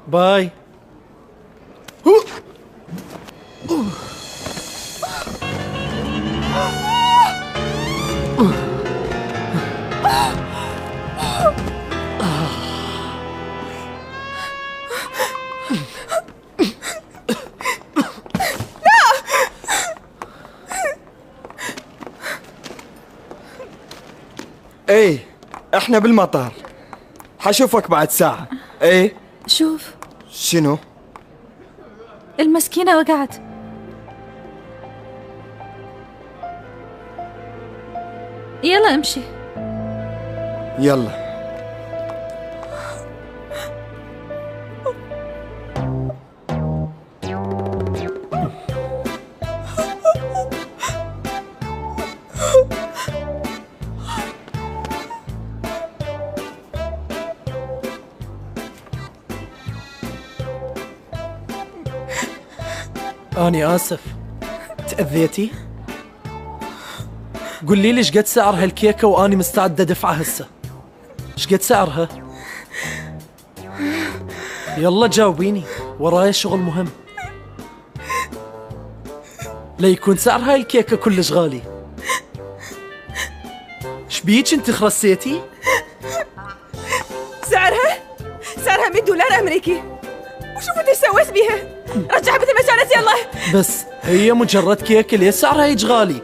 باي. ايه احنا بالمطار، حشوفك بعد ساعة. ايه شوف شنو؟ المسكينة وقعت. يلا امشي. يلا. أني آسف، تأذيتي؟ قل لي ليش قد سعر هالكيكة وأني مستعد أدفعها هسه؟ ايش قد سعرها؟ يلا جاوبيني، ورايا شغل مهم. لا يكون سعر هاي الكيكة كلش غالي. ايش بيك انت خرسيتي؟ سعرها $100 أمريكي. وشوفوا ايش سويت بيها. رجعها مثل ما كانت. يلا. بس هي مجرد كيكة، ليه سعرها هيج غالي؟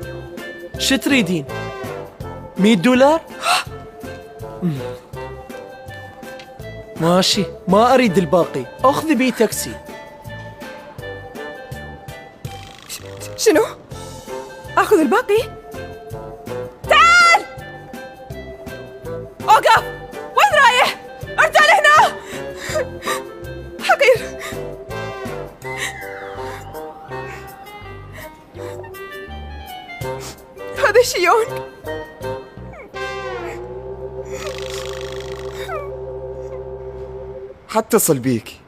شو تريدين؟ $100؟ ماشي، ما أريد الباقي، أخذي بي تاكسي. شنو؟ آخذ الباقي؟ تعال! أوقف! وين رايح؟ ارجع لهنا! حقير. هذا شيون. حتصل بيك.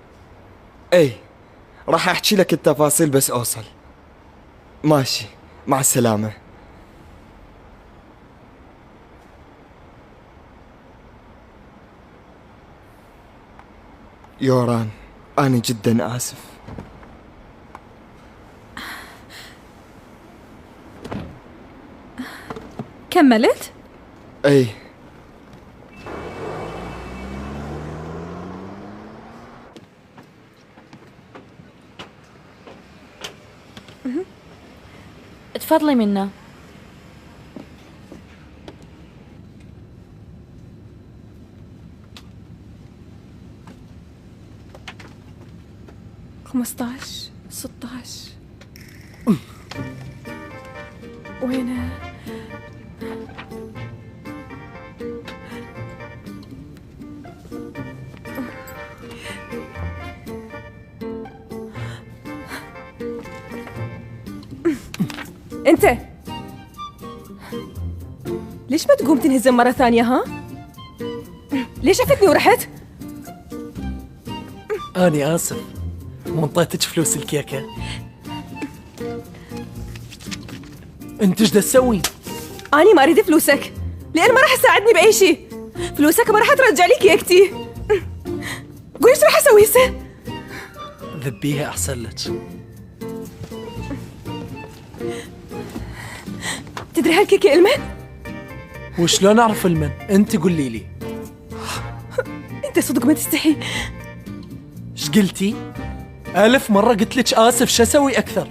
ايه راح احكي لك التفاصيل بس اوصل. ماشي، مع السلامة. يوران، أنا جدا آسف. كملت؟ ايه تفضلي منا. خمسطعش 16. وينه؟ انت ليش ما تقوم تنهزم مرة ثانية؟ ها؟ ليش شفتني ورحت؟ أني آسف، منطيتك فلوس الكيكة. انت ايش دا تسوي؟ أنا ما أريد فلوسك، لأن ما راح تساعدني بأي شيء. فلوسك ما راح ترجع لي كيكتي. قول ايش راح أسوي هسه؟ ذبيها أحسن لك. تدري هالكيكة المن؟ وشلون أعرف المن؟ أنت قولي لي. أنت صدق ما تستحي. ايش قلتي؟ 1000 مرة قلت لك آسف، شو أسوي أكثر؟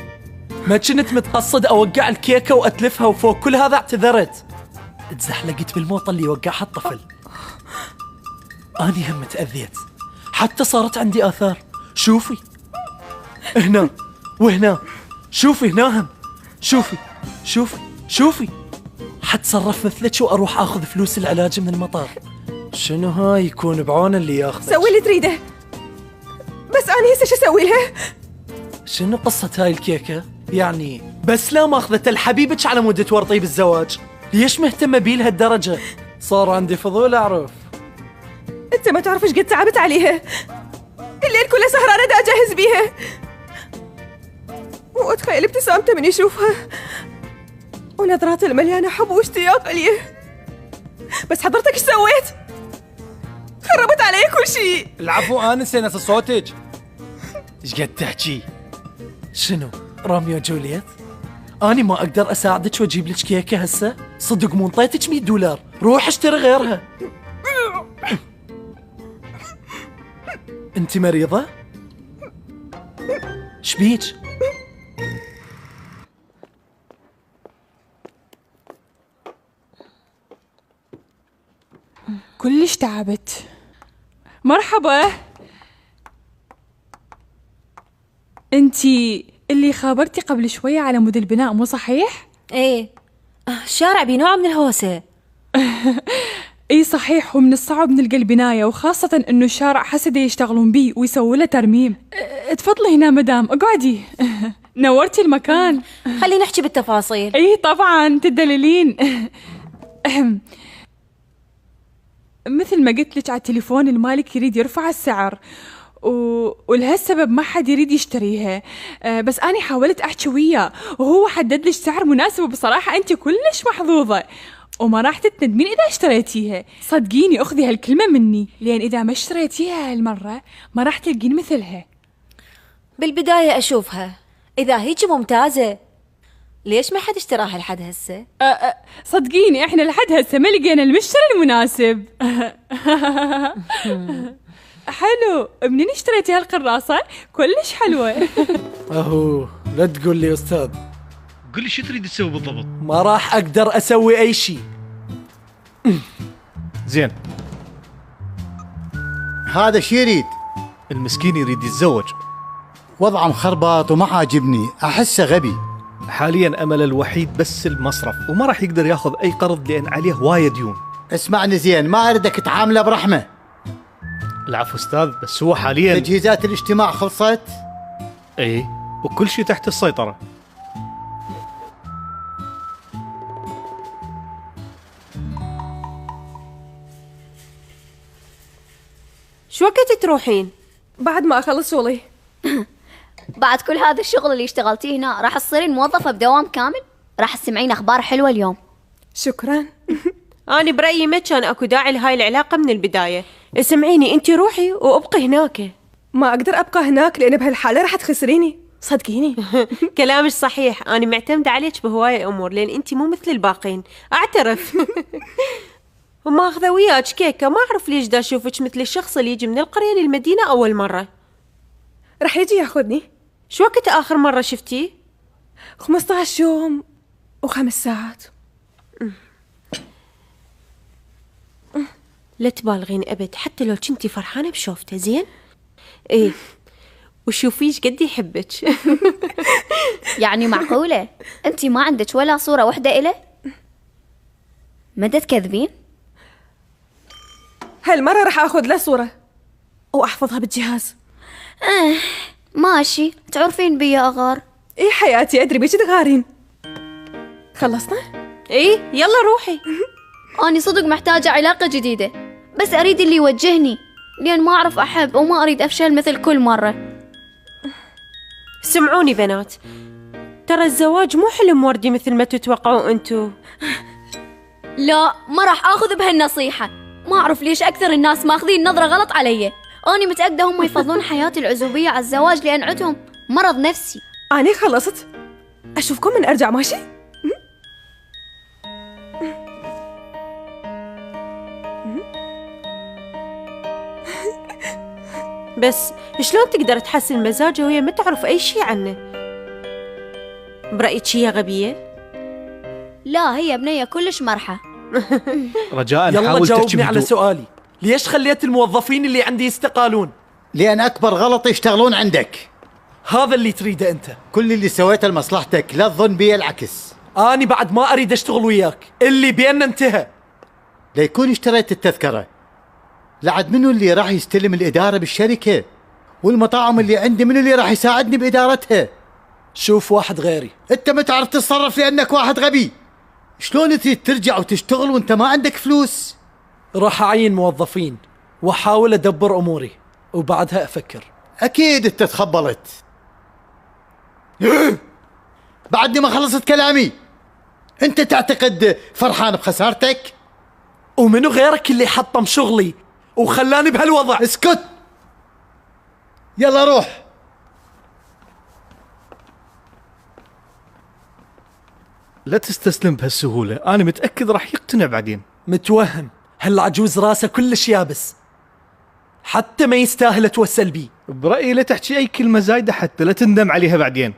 ما كنت متقصد أوقع الكيكة وأتلفها، وفوق كل هذا اعتذرت. اتزحلقت بالموطة اللي وقعها الطفل. أني هم تأذيت، حتى صارت عندي آثار. شوفي هنا وهنا، شوفي هنا هم، شوفي شوفي شوفي. حتصرف مثلك وأروح أخذ فلوس العلاج من المطار. شنو هاي؟ يكون بعون اللي ياخذك. سوي اللي تريده، بس أنا هسه شو أسوي لها؟ شنو قصة هاي الكيكة؟ يعني بس لا ماخذة لحبيبك على مود تورطي بالزواج، ليش مهتمة بيه لهالدرجة؟ صار عندي فضول أعرف. أنت ما تعرف ايش قد تعبت عليها. الليل كله سهرانة دا أجهز بيها، وأتخيل ابتسامته من يشوفها، ونظراته المليانة حب واشتياق ليه. بس حضرتك ايش سويت؟ خربت علي كل شيء. العفو، أنا نسينا صوتك. إيش قد تحكي؟ شنو؟ روميو جولييت؟ أنا ما أقدر أساعدك وأجيب لك كيكة هسه؟ صدق مو انطيتك $100، روح اشتري غيرها. أنت مريضة؟ شبيك؟ كلش تعبت. مرحبا، انتي اللي خابرتي قبل شوية على مود البناء مو صحيح؟ ايه، الشارع بنوع من الهوسة. اي صحيح، ومن الصعب نلقى البناية، وخاصة انه الشارع حسد يشتغلون بيه ويسووا له ترميم. تفضلي هنا مدام، اقعدي. نورتي المكان. خلينا نحكي بالتفاصيل. اي طبعا تدللين. مثل ما قلت لك على التليفون، المالك يريد يرفع السعر ولهالسبب ما حد يريد يشتريها. بس أنا حاولت أحكي وياه وهو حدد لك سعر مناسب، وبصراحة أنت كلش محظوظة وما راح تتندمين إذا اشتريتيها. صدقيني، أخذي هالكلمة مني، لأن إذا ما اشتريتيها هالمرة ما راح تلقين مثلها. بالبداية أشوفها، إذا هيك ممتازة ليش ما حد اشتراها لحد هسه؟ صدقيني إحنا لحد هسه ما لقينا المشتري المناسب. حلو، منين اشتريتي هالقراصة؟ كلش حلوة. أهو لا تقول لي أستاذ. قل لي شو تريد تسوي بالضبط؟ ما راح أقدر أسوي أي شيء. زين، هذا شي يريد. المسكين يريد يتزوج، وضعه مخربط وما عاجبني، أحسه غبي. حاليا أمله الوحيد بس المصرف، وما راح يقدر ياخذ أي قرض لأن عليه هواية ديون. اسمعني زين، ما أردك تعامله برحمة. العفو أستاذ، بس هو حاليا تجهيزات الاجتماع خلصت؟ إيه، وكل شيء تحت السيطرة. شو وقت تروحين؟ بعد ما أخلص شغلي. بعد كل هذا الشغل اللي اشتغلتيه هنا راح تصيرين موظفة بدوام كامل؟ راح تسمعين أخبار حلوة اليوم. شكرا. أنا برأيي ما كان أكو داعي لهاي العلاقة من البداية. اسمعيني، أنت روحي وابقي هناك. ما أقدر أبقى هناك لأن بهالحالة راح تخسريني، صدقيني. كلامش صحيح، أنا معتمدة عليك بهواية أمور لأن أنت مو مثل الباقين، أعترف. وما أخذ وياك كيكة، ما أعرف ليش دا أشوفك مثل الشخص اللي يجي من القرية للمدينة أول مرة. راح يجي ياخذني. شو وقت آخر مرة شفتيه؟ 15 يوم و5 ساعات. لا تبالغين أبد، حتى لو كنتي فرحانة بشوفته. زين؟ إيه، وشوفيش قد يحبك. يعني معقولة أنتي ما عندك ولا صورة وحدة إله؟ مدى تكذبين؟ هالمرة راح أخذ له صورة وأحفظها بالجهاز. ماشي، تعرفين بي يا أغار. إيه حياتي، أدري بيك تغارين. خلصنا؟ إيه، يلا روحي. أنا صدق محتاجة علاقة جديدة، بس أريد اللي يوجهني، لأن ما أعرف أحب وما أريد أفشل مثل كل مرة. سمعوني بنات، ترى الزواج مو حلم وردي مثل ما تتوقعوا أنتو. لا، ما راح أخذ بهالنصيحة. ما أعرف ليش أكثر الناس ماخذين نظرة غلط علي. أنا متأكدة هم يفضلون حياتي العزوبية على الزواج لأن عندهم مرض نفسي. أنا خلصت، أشوفكم من أرجع. ماشي؟ بس شلون تقدر تحسن مزاجه وهي ما تعرف أي شيء عنه؟ برأيك هي غبية؟ لا، هي بنية كلش مرحة. رجاء يلا حاول تحكي جاوبني على بهدوء. سؤالي. ليش خليت الموظفين اللي عندي يستقالون؟ لأن أكبر غلط يشتغلون عندك. هذا اللي تريده أنت. كل اللي سويته لمصلحتك، لا تظن بي العكس. أنا بعد ما أريد أشتغل وياك، اللي بيننا انتهى. ليكون اشتريت التذكرة، لعد منو اللي راح يستلم الإدارة بالشركة؟ والمطاعم اللي عندي منو اللي راح يساعدني بإدارتها؟ شوف واحد غيري. أنت ما تعرف تتصرف لأنك واحد غبي. شلون تريد ترجع وتشتغل وأنت ما عندك فلوس؟ راح أعين موظفين وأحاول أدبر أموري وبعدها أفكر. أكيد أنت تخبلت. بعدني ما خلصت كلامي. أنت تعتقد فرحان بخسارتك؟ ومنو غيرك اللي حطم شغلي وخلاني بهالوضع. اسكت، يلا روح. لا تستسلم بهالسهولة، أنا متأكد راح يقتنع بعدين. متوهم، هالعجوز راسه كلش يابس، حتى ما يستاهل اتوسل بيه. برأيي لا تحكي أي كلمة زايدة حتى لا تندم عليها بعدين.